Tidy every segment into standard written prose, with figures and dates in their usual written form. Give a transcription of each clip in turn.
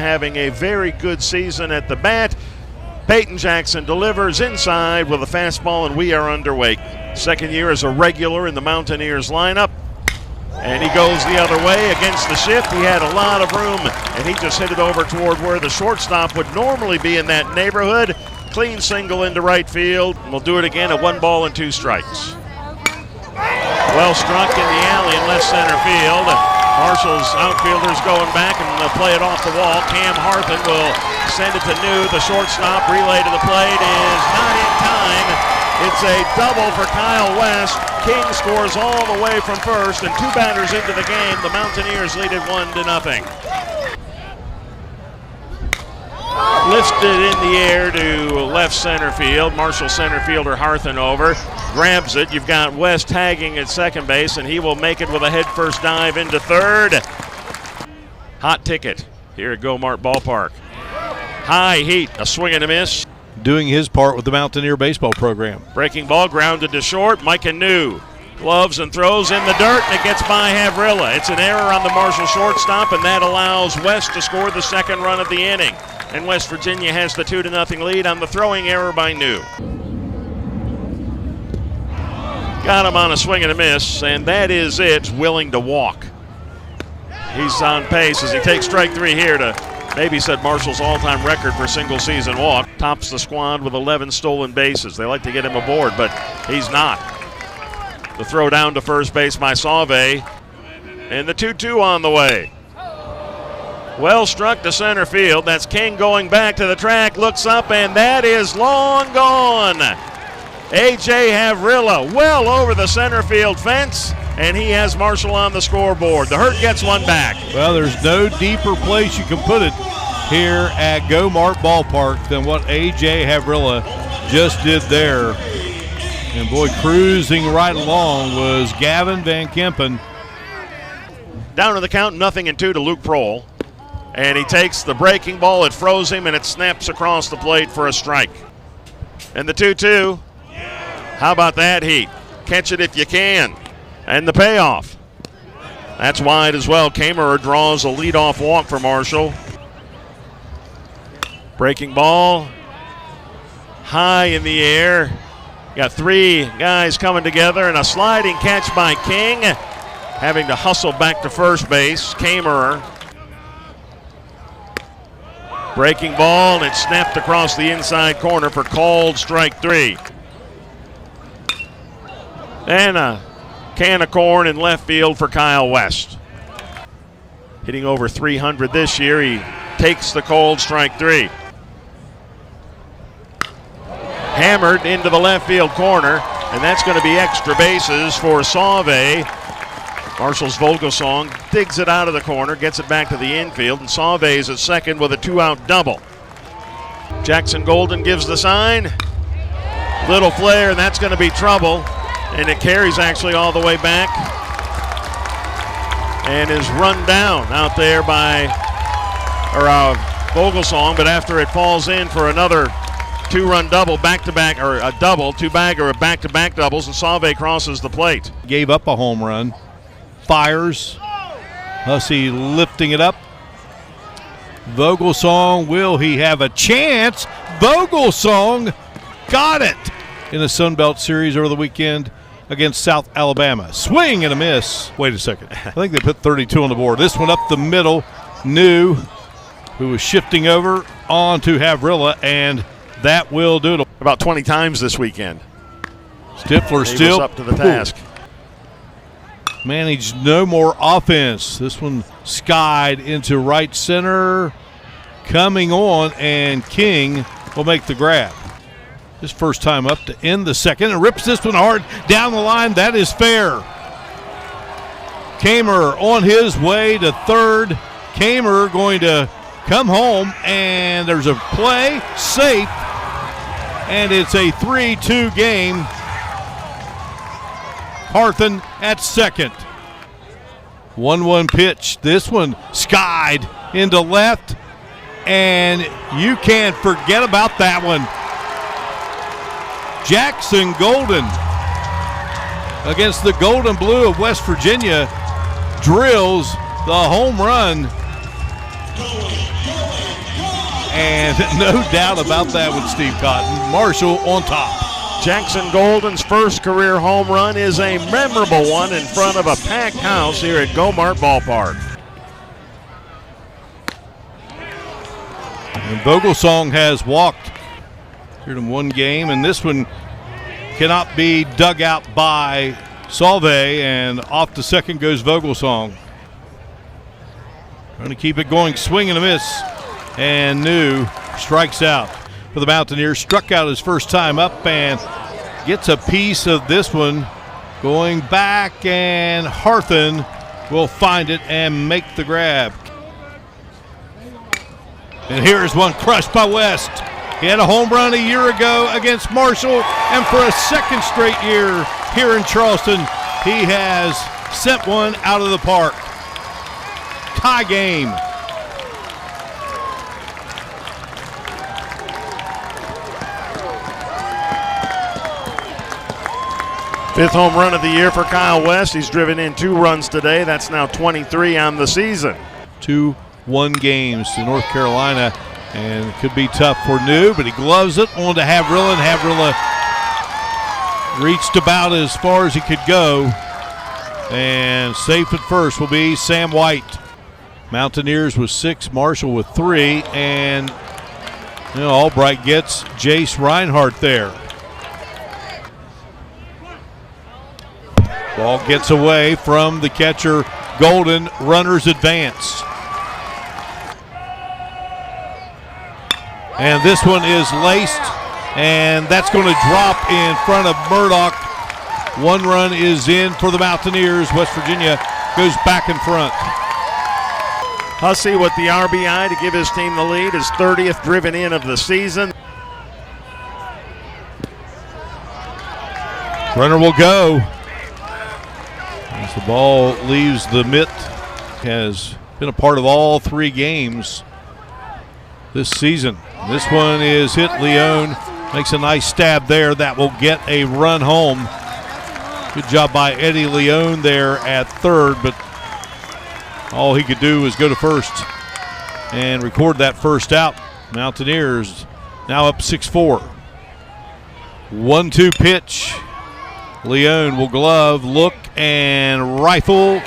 Having a very good season at the bat. Peyton Jackson delivers inside with a fastball, and we are underway. Second year as a regular in the Mountaineers lineup. And he goes the other way against the shift. He had a lot of room, and he just hit it over toward where the shortstop would normally be in that neighborhood. Clean single into right field. We'll do it again at 1 ball and 2 strikes. Well struck in the alley in left center field. Marshall's outfielders going back and they'll play it off the wall. Cam Harthen will send it to New. The shortstop relay to the plate is not in time. It's a double for Kyle West. King scores all the way from first, and 2 batters into the game. The Mountaineers lead it 1-0. Lifted in the air to left center field. Marshall center fielder Harthen over. Grabs it. You've got West tagging at second base, and he will make it with a head-first dive into third. Hot ticket here at Go-Mart Ballpark. High heat, a swing and a miss. Doing his part with the Mountaineer baseball program. Breaking ball grounded to short. Micah New gloves and throws in the dirt, and it gets by Havrilla. It's an error on the Marshall shortstop, and that allows West to score the second run of the inning. And West Virginia has the 2-0 lead on the throwing error by New. Got him on a swing and a miss, and that is it. Willing to walk. He's on pace as he takes strike 3 here to maybe set Marshall's all-time record for single-season walk. Tops the squad with 11 stolen bases. They like to get him aboard, but he's not. The throw down to first base by Sauve, and the 2-2 on the way. Well struck to center field. That's King going back to the track, looks up, and that is long gone. A.J. Havrilla well over the center field fence, and he has Marshall on the scoreboard. The Hurt gets one back. Well, there's no deeper place you can put it here at Go-Mart Ballpark than what A.J. Havrilla just did there. And boy, cruising right along was Gavin Van Kempen. Down to the count, 0-2 to Luke Prohl. And he takes the breaking ball, it froze him, and it snaps across the plate for a strike. And the 2-2, how about that heat? Catch it if you can. And the payoff. That's wide as well. Kamerer draws a leadoff walk for Marshall. Breaking ball, high in the air. Got 3 guys coming together, and a sliding catch by King. Having to hustle back to first base, Kamerer. Breaking ball, and it snapped across the inside corner for called strike 3. And a can of corn in left field for Kyle West. Hitting over 300 this year, he takes the called strike 3. Hammered into the left field corner, and that's going to be extra bases for Sauve. Marshall's Vogelsong digs it out of the corner, gets it back to the infield, and Sauve is at second with a 2-out double. Jackson Golden gives the sign. Little flare, and that's going to be trouble. And it carries actually all the way back and is run down out there by Vogelsong, but after it falls in for another 2-run double, back-to-back, or a double, 2-bagger of back-to-back doubles, and Sauve crosses the plate. Gave up a home run. Fires. Hussey lifting it up. Vogelsong, will he have a chance? Vogelsong got it in the Sun Belt Series over the weekend against South Alabama. Swing and a miss. Wait a second. I think they put 32 on the board. This one up the middle. New, who was shifting over onto Havrilla, and that will do it. About 20 times this weekend. Stifler still up to the task. Managed no more offense. This one skied into right center. Coming on, and King will make the grab. His first time up to end the second, and rips this one hard down the line. That is fair. Kamerer on his way to third. Kamerer going to come home, and there's a play, safe, and it's a 3-2 game. Harthen at second. 1-1 pitch. This one skied into left, and you can't forget about that one. Jackson Golden against the Gold and Blue of West Virginia drills the home run and no doubt about that with Steve Cotton. Marshall on top. Jackson Golden's first career home run is a memorable one in front of a packed house here at Gomart Ballpark. And Vogelsong has walked here in one game, and this one cannot be dug out by Salve, and off to second goes Vogelsong. Trying to keep it going, swing and a miss, and New strikes out for the Mountaineers. Struck out his first time up and gets a piece of this one going back, and Harthen will find it and make the grab. And here's one crushed by West. He had a home run a year ago against Marshall, and for a second straight year here in Charleston, he has sent one out of the park. Tie game. Fifth home run of the year for Kyle West. He's driven in 2 runs today. That's now 23 on the season. 2-1 games to North Carolina, and it could be tough for New, but he gloves it on to Havrilla, and Havrilla reached about as far as he could go, and safe at first will be Sam White. Mountaineers with 6, Marshall with 3, and Albright gets Jace Reinhardt there. Ball gets away from the catcher, Golden. Runners advance. And this one is laced, and that's going to drop in front of Murdoch. 1 run is in for the Mountaineers. West Virginia goes back in front. Hussey with the RBI to give his team the lead, his 30th driven in of the season. Runner will go. As the ball leaves the mitt, has been a part of all 3 games this season. This one is hit. Leone makes a nice stab there. That will get a run home. Good job by Eddie Leone there at third, but all he could do was go to first and record that first out. Mountaineers now up 6-4. 1-2 pitch. Leone will glove, look, and rifle,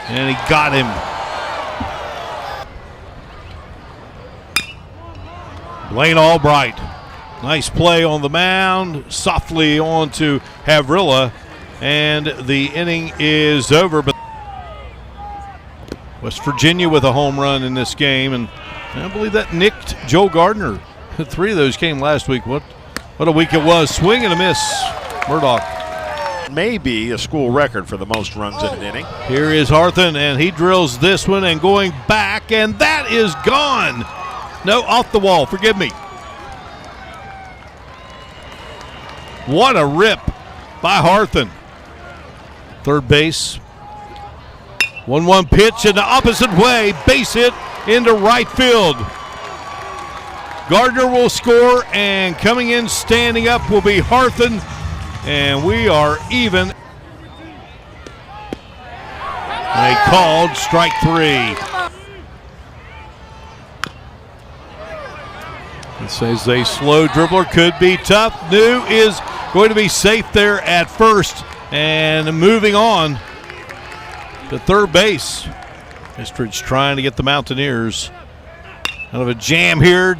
and he got him. Blaine Albright, nice play on the mound, softly on to Havrilla, and the inning is over. But West Virginia with a home run in this game, and I believe that nicked Joe Gardner. 3 of those came last week. What a week it was. Swing and a miss. Murdoch. Maybe a school record for the most runs in an inning. Here is Harthen, and he drills this one and going back, and that is gone. No, off the wall. Forgive me. What a rip by Harthen. Third base. 1-1 pitch in the opposite way. Base hit into right field. Gardner will score, and coming in standing up will be Harthen. And we are even. They called strike 3. It says a slow dribbler could be tough. New is going to be safe there at first and moving on to third base. Estridge trying to get the Mountaineers out of a jam here.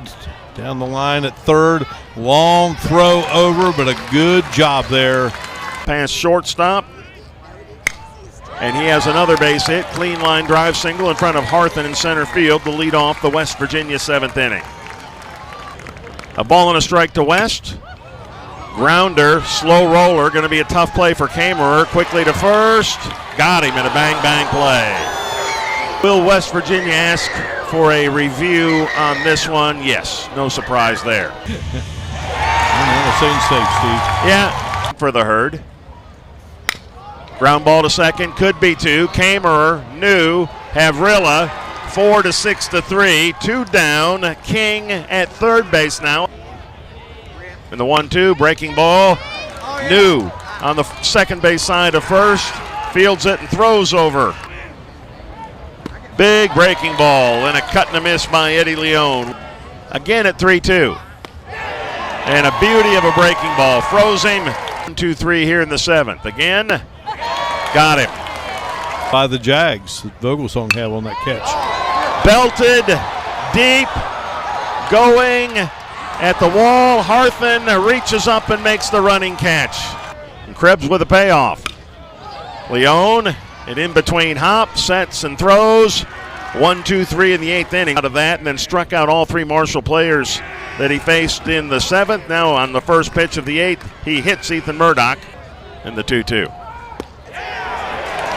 Down the line at third. Long throw over, but a good job there. Past shortstop. And he has another base hit. Clean line drive single in front of Harthen in center field to lead off the West Virginia 7th inning. A ball and a strike to West. Grounder, slow roller, going to be a tough play for Kamerer. Quickly to first. Got him in a bang-bang play. Will West Virginia ask for a review on this one? Yes, no surprise there. Same safe, Steve. Yeah, for the herd. Ground ball to second, could be 2. Kamerer, New, Havrilla, 4-6-3, 2 down. King at third base now. In the 1-2, breaking ball. New on the second base side of first, fields it and throws over. Big breaking ball and a cut and a miss by Eddie Leone. Again at 3-2. And a beauty of a breaking ball. Froze him. 1-2-3 here in the 7th. Again. Got him. By the Jags that Vogelsong had on that catch. Belted. Deep. Going. At the wall. Harthen reaches up and makes the running catch. And Krebs with a payoff. Leone. And in between hop, sets, and throws. 1-2-3 in the 8th inning out of that, and then struck out all 3 Marshall players that he faced in the 7th. Now on the first pitch of the 8th, he hits Ethan Murdoch in the 2-2.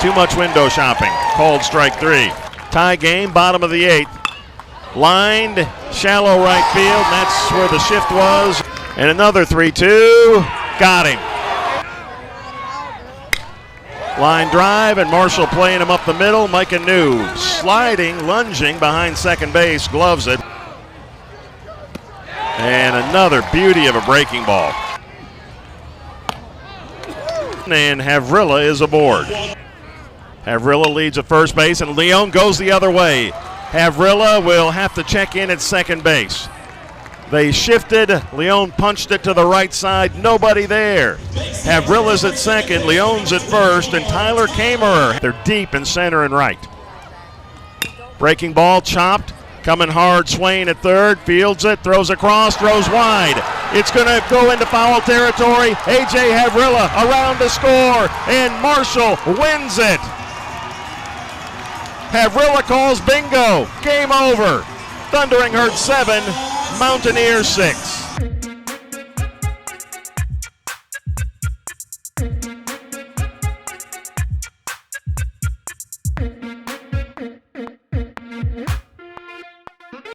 Too much window shopping. Called strike 3. Tie game, bottom of the 8th. Lined, shallow right field, and that's where the shift was. And another 3-2. Got him. Line drive, and Marshall playing him up the middle. Micah New sliding, lunging behind second base, gloves it. And another beauty of a breaking ball. And Havrilla is aboard. Havrilla leads at first base, and Leone goes the other way. Havrilla will have to check in at second base. They shifted. Leone punched it to the right side. Nobody there. Havrilla's at second. Leone's at first. And Tyler Kamerer. They're deep in center and right. Breaking ball chopped. Coming hard. Swain at third. Fields it. Throws across. Throws wide. It's going to go into foul territory. A.J. Havrilla around to score. And Marshall wins it. Havrilla calls bingo. Game over. Thundering Herd 7. Mountaineers 6.